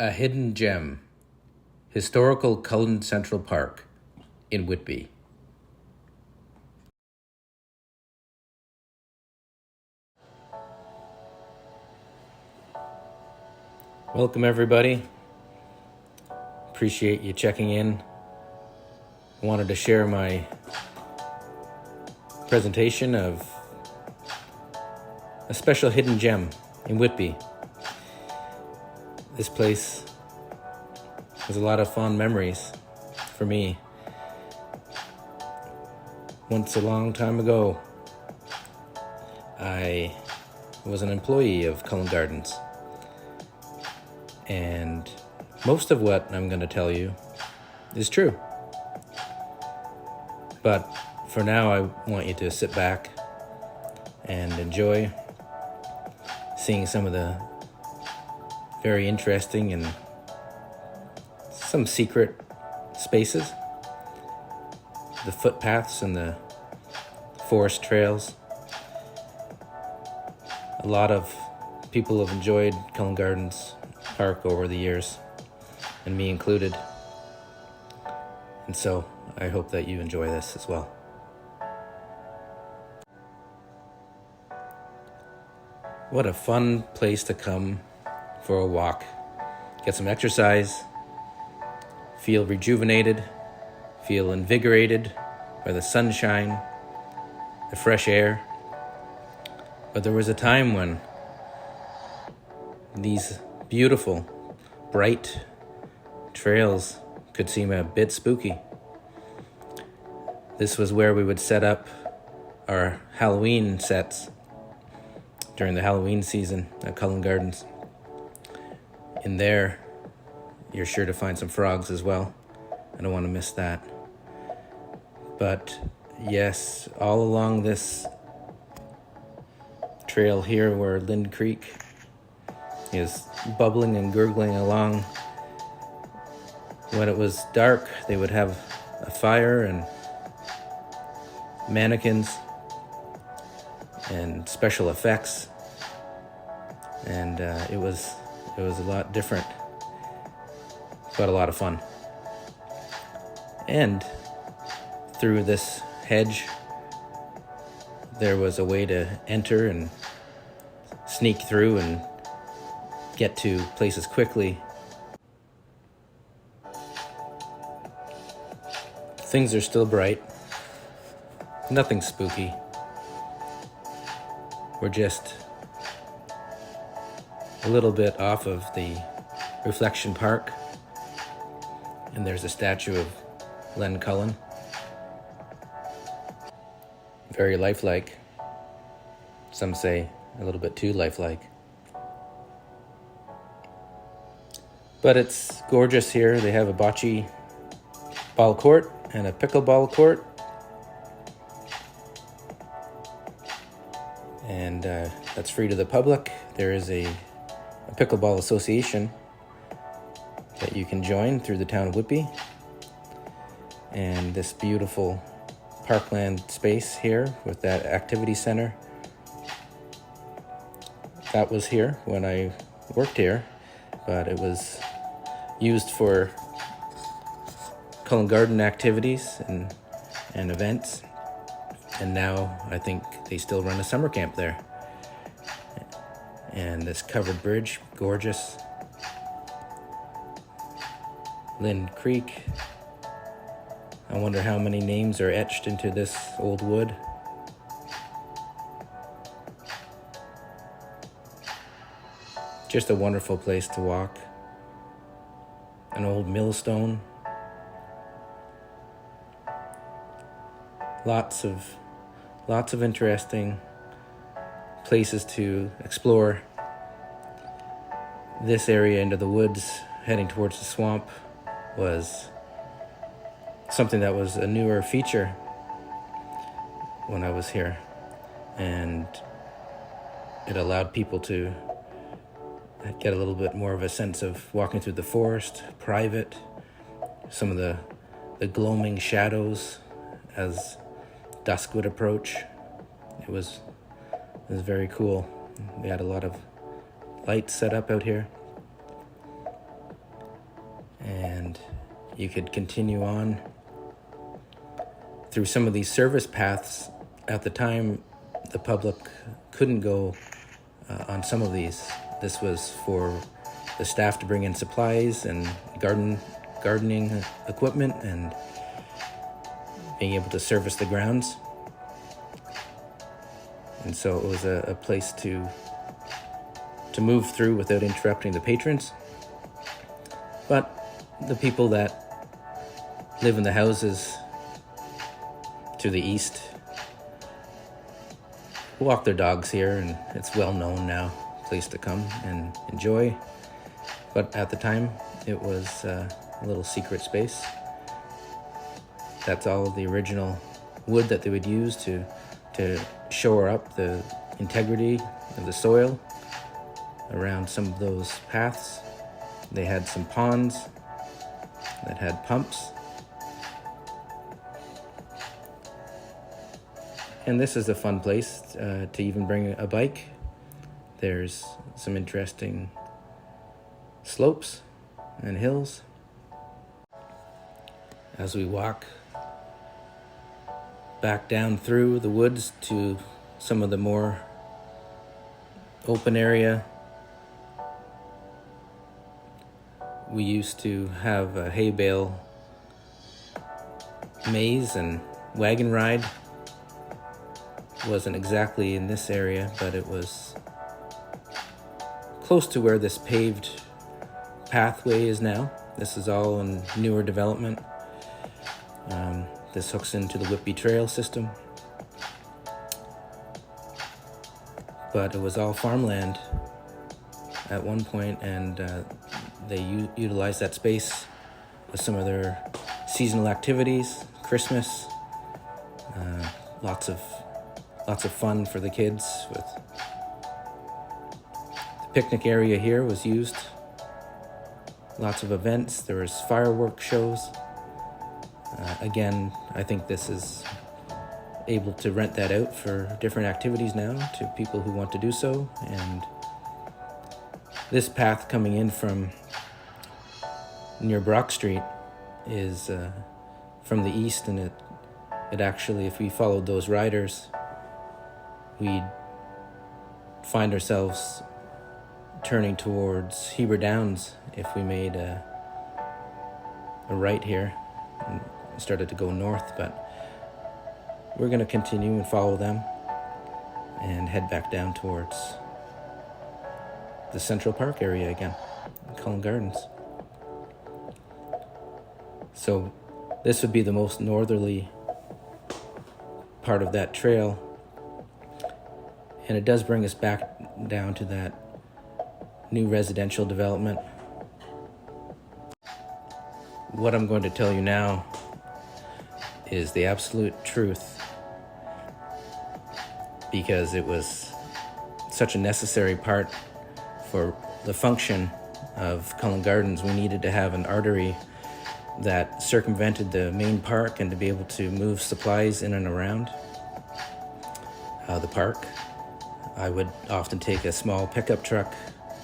A Hidden Gem, Historical Cullen Central Park in Whitby. Welcome everybody. Appreciate you checking in. I wanted to share my presentation of a special hidden gem in Whitby. This place has a lot of fond memories for me. Once a long time ago, I was an employee of Cullen Gardens. And most of what I'm going to tell you is true. But for now, I want you to sit back and enjoy seeing some of the very interesting and some secret spaces, the footpaths and the forest trails. A lot of people have enjoyed Cullen Gardens Park over the years, and me included. And so I hope that you enjoy this as well. What a fun place to come for a walk. Get some exercise, feel rejuvenated, feel invigorated by the sunshine, the fresh air. But there was a time when these beautiful, bright trails could seem a bit spooky. This was where we would set up our Halloween sets during the Halloween season at Cullen Gardens. In there, you're sure to find some frogs as well. I don't want to miss that. But yes, all along this trail here where Lind Creek is bubbling and gurgling along. When it was dark, they would have a fire and mannequins and special effects, and it was a lot different, but a lot of fun. And through this hedge, there was a way to enter and sneak through and get to places quickly. Things are still bright. Nothing spooky. We're just a little bit off of the Reflection Park, and there's a statue of Len Cullen. Very lifelike. Some say a little bit too lifelike. But it's gorgeous here. They have a bocce ball court and a pickleball court. And that's free to the public. There is a pickleball association that you can join through the town of Whitby. And this beautiful parkland space here with that activity center. That was here when I worked here, but it was used for Cullen Garden activities and events. And now I think they still run a summer camp there. And this covered bridge, gorgeous. Lind Creek. I wonder how many names are etched into this old wood. Just a wonderful place to walk. An old millstone. Lots of interesting places to explore. This area into the woods, heading towards the swamp, was something that was a newer feature when I was here. And it allowed people to get a little bit more of a sense of walking through the forest, private, some of the gloaming shadows as dusk would approach. It was very cool. We had a lot of lights set up out here. you could continue on through some of these service paths. At the time, the public couldn't go on some of these. This was for the staff to bring in supplies and gardening equipment and being able to service the grounds. And so it was a place to move through without interrupting the patrons. But the people that live in the houses to the east walk their dogs here, and it's well known now, place to come and enjoy. But at the time, it was a little secret space. That's all the original wood that they would use to shore up the integrity of the soil around some of those paths. They had some ponds that had pumps. And this is a fun place to even bring a bike. There's some interesting slopes and hills. As we walk back down through the woods to some of the more open area, we used to have a hay bale maze and wagon ride. Wasn't exactly in this area, but it was close to where this paved pathway is now. This is all in newer development. This hooks into the Whitby Trail system. But it was all farmland at one point, and they utilized that space with some of their seasonal activities, Christmas, lots of fun for the kids. With the picnic area here was used, lots of events. There was fireworks shows. Again, I think this is able to rent that out for different activities now to people who want to do so. And this path coming in from near Brock Street is from the east, and it actually, if we followed those riders, we'd find ourselves turning towards Heber Downs if we made a right here and started to go north. But we're going to continue and follow them and head back down towards the Central Park area again, Cullen Gardens. So this would be the most northerly part of that trail. And it does bring us back down to that new residential development. What I'm going to tell you now is the absolute truth, because it was such a necessary part for the function of Cullen Gardens. We needed to have an artery that circumvented the main park and to be able to move supplies in and around the park. I would often take a small pickup truck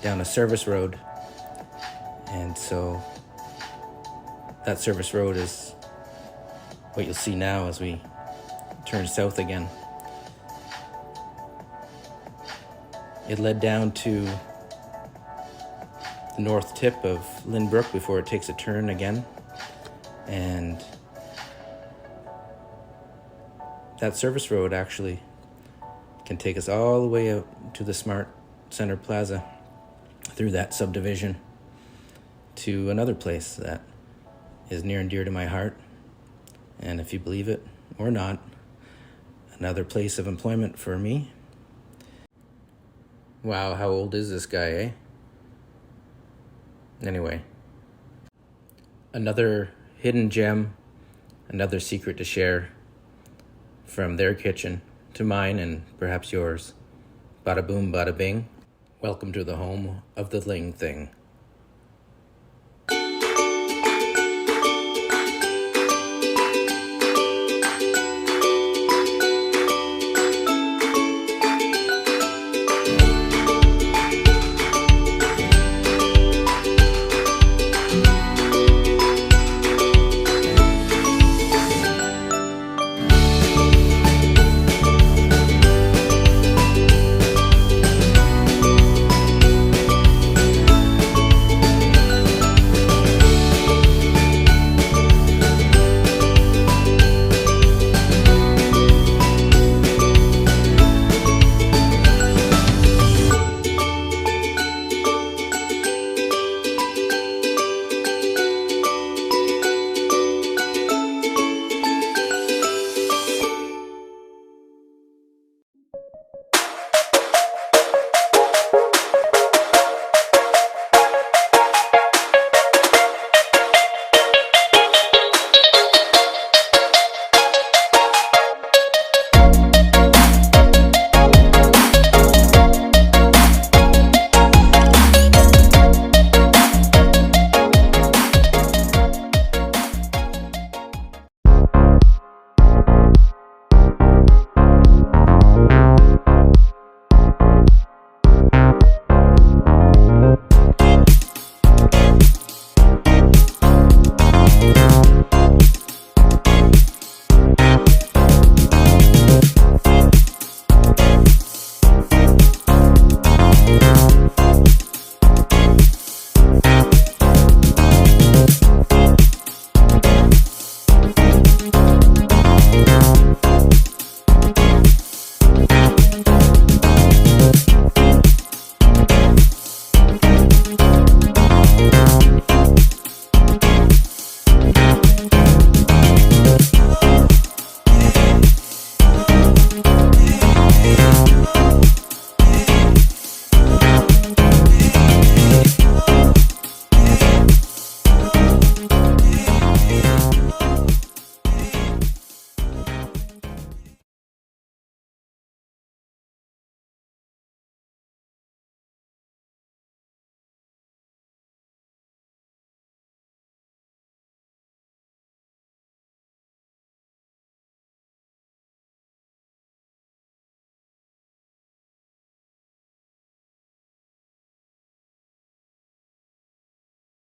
down a service road, and so that service road is what you'll see now as we turn south again. It led down to the north tip of Lynn Brook before it takes a turn again, and that service road actually can take us all the way out to the Smart Center Plaza through that subdivision to another place that is near and dear to my heart, and if you believe it or not, another place of employment for me. Wow, how old is this guy, eh? Anyway, another hidden gem, another secret to share from their kitchen to mine and perhaps yours. Bada boom, bada bing. Welcome to the home of the Ling Thing.